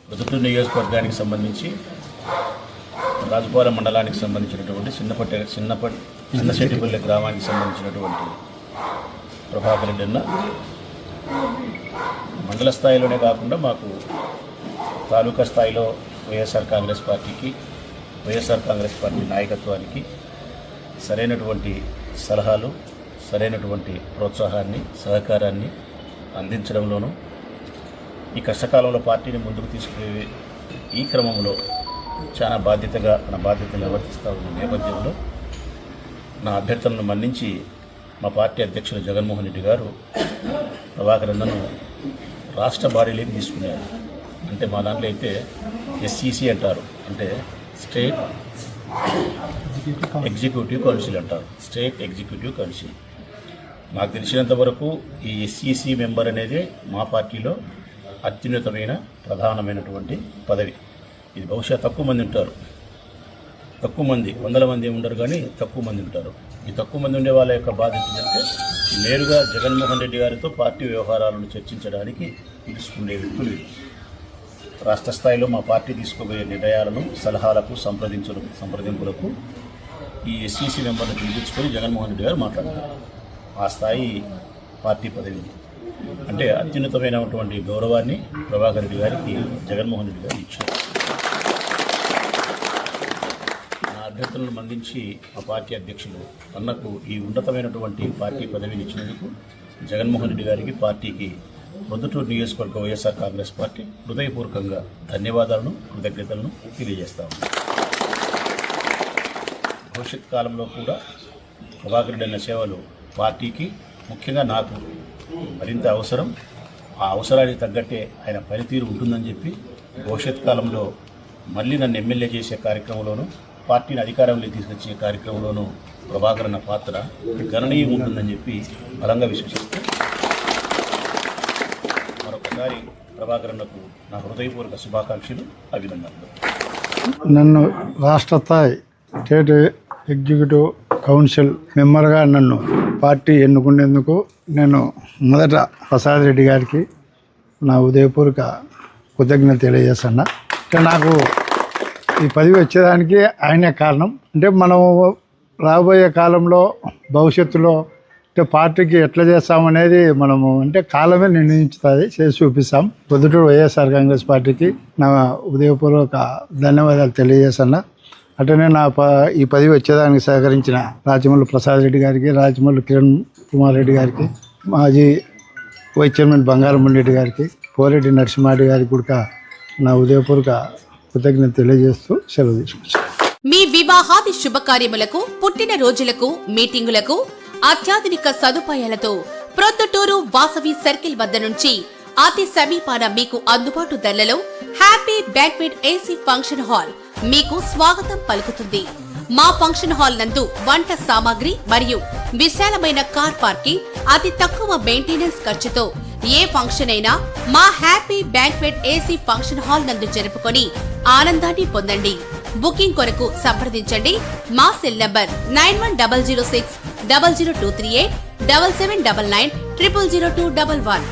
ప్రొద్దుటూరు నియోజకవర్గానికి సంబంధించి రాజుపాలెం మండలానికి సంబంధించినటువంటి చిన్నశెట్టిపల్లి గ్రామానికి సంబంధించినటువంటి ప్రభాకర్ రెడ్డి అన్న మండల స్థాయిలోనే కాకుండా మాకు తాలూకా స్థాయిలో వైఎస్ఆర్ కాంగ్రెస్ పార్టీ నాయకత్వానికి సరైనటువంటి సలహాలు, సరైనటువంటి ప్రోత్సాహాన్ని, సహకారాన్ని అందించడంలోనూ ఈ కష్టకాలంలో పార్టీని ముందుకు తీసుకువే ఈ క్రమంలో చాలా బాధ్యతగా నా బాధ్యతలు నిర్వర్తిస్తూ ఉన్న నేపథ్యంలో నా అభ్యర్థనను మన్నించి మా పార్టీ అధ్యక్షులు జగన్మోహన్ రెడ్డి గారు ప్రభాకర్ అన్నను రాష్ట్ర బాడీలోకి తీసుకున్నారు. అంటే మా దాంట్లో అయితే SEC అంటారు, అంటే స్టేట్ ఎగ్జిక్యూటివ్ కౌన్సిల్ అంటారు, స్టేట్ ఎగ్జిక్యూటివ్ కౌన్సిల్. నాకు తెలిసినంత వరకు ఈ SEC మెంబర్ అనేది మా పార్టీలో అత్యున్నతమైన ప్రధానమైనటువంటి పదవి. ఇది బహుశా తక్కువ మంది ఉంటారు, వందల మంది ఉండరు, కానీ తక్కువ మంది ఉంటారు. ఈ తక్కువ మంది ఉండే వాళ్ళ యొక్క బాధ్యత ఏంటంటే నేరుగా జగన్మోహన్ రెడ్డి గారితో పార్టీ వ్యవహారాలను చర్చించడానికి తీసుకునే వ్యక్తులు. రాష్ట్ర స్థాయిలో మా పార్టీ తీసుకోబోయే నిర్ణయాలను, సలహాలకు, సంప్రదింపులకు ఈ SEC మెంబర్ను పిలిపించుకొని జగన్మోహన్ రెడ్డి గారు మాట్లాడతారు. ఆ స్థాయి పార్టీ పదవి. అంటే అత్యున్నతమైనటువంటి గౌరవాన్ని ప్రభాకర్ రెడ్డి గారికి జగన్మోహన్ రెడ్డి గారు ఇచ్చారు. నా అభ్యర్థులను మన్నించి మా పార్టీ అధ్యక్షులు అన్నకు ఈ ఉన్నతమైనటువంటి పార్టీ పదవిని ఇచ్చినందుకు జగన్మోహన్ రెడ్డి గారికి, పార్టీకి, ప్రొద్దుటూరు నియోజకవర్గ వైఎస్ఆర్ కాంగ్రెస్ పార్టీ హృదయపూర్వకంగా ధన్యవాదాలను, కృతజ్ఞతలను తెలియజేస్తాము. భవిష్యత్ కాలంలో కూడా ప్రభాకర్ రెడ్డి అన్న సేవలు పార్టీకి, ముఖ్యంగా నాకు మరింత అవసరం. ఆ అవసరానికి తగ్గట్టే ఆయన పనితీరు ఉంటుందని చెప్పి భవిష్యత్ కాలంలో మళ్ళీ నన్ను ఎమ్మెల్యే చేసే కార్యక్రమంలోనూ, పార్టీని అధికారంలోకి తీసుకొచ్చే కార్యక్రమంలోనూ ప్రభాకర్ అన్న పాత్ర గణనీయం ఉంటుందని చెప్పి బలంగా విశ్వసిస్తూ మరొకసారి ప్రభాకర్ అన్నకు నా హృదయపూర్వక శుభాకాంక్షలు, అభినందనలు. నన్ను రాష్ట్ర స్థాయి స్టేట్ ఎగ్జిక్యూటివ్ కౌన్సిల్ మెంబర్గా నన్ను పార్టీ ఎన్నుకునేందుకు నేను మొదట ప్రసాద్ రెడ్డి గారికి నా ఉదయపూర్వక కృతజ్ఞత తెలియజేస్తున్నా. అంటే నాకు ఈ పదవి వచ్చేదానికి ఆయనే కారణం. అంటే మనం రాబోయే కాలంలో భవిష్యత్తులో అంటే పార్టీకి ఎట్లా చేస్తామనేది మనము అంటే కాలమే నిర్ణయించుతుంది, చేసి చూపిస్తాం. ప్రొద్దుటూరు వైఎస్ఆర్ కాంగ్రెస్ పార్టీకి నా ఉదయపూర్వక ధన్యవాదాలు తెలియజేస్తున్నా. అటనే ఈ పదవి వచ్చేదానికి సహకరించిన రాజమల్లు ప్రసాద్ రెడ్డి గారికి, రాజమల్లు కిరణ్ కుమార్ రెడ్డి గారికి, మాజీ వైస్ చైర్మన్ బంగారం రెడ్డి గారికి, పోరెడ్డి నరసింహారెడ్డి గారికి కూడా నా ఉదయపూర్వక కృతజ్ఞత తెలియజేస్తూ సెలవు తీసుకొచ్చాను. మీ వివాహాది శుభకార్యములకు, పుట్టిన రోజులకు, మీటింగులకు అత్యాధునిక సదుపాయాలతో ప్రొద్దుటూరు వాసవి సర్కిల్ వద్ద నుంచి అతి సమీపాన మీకు అందుబాటు ధరలలో happy banquet AC function hall మీకు స్వాగతం పలుకుతుంది. మా ఫంక్షన్ హాల్ నందు వంట సామాగ్రి మరియు విశాలమైన కార్ పార్కింగ్, అతి తక్కువ మెయింటెనెన్స్ ఖర్చుతో ఏ ఫంక్షన్ అయినా మా happy banquet AC function hall నందు జరుపుకొని ఆనందాన్ని పొందండి. బుకింగ్ కొరకు సంప్రదించండి. మా సెల్ నంబర్ 9100600238 7799 000211.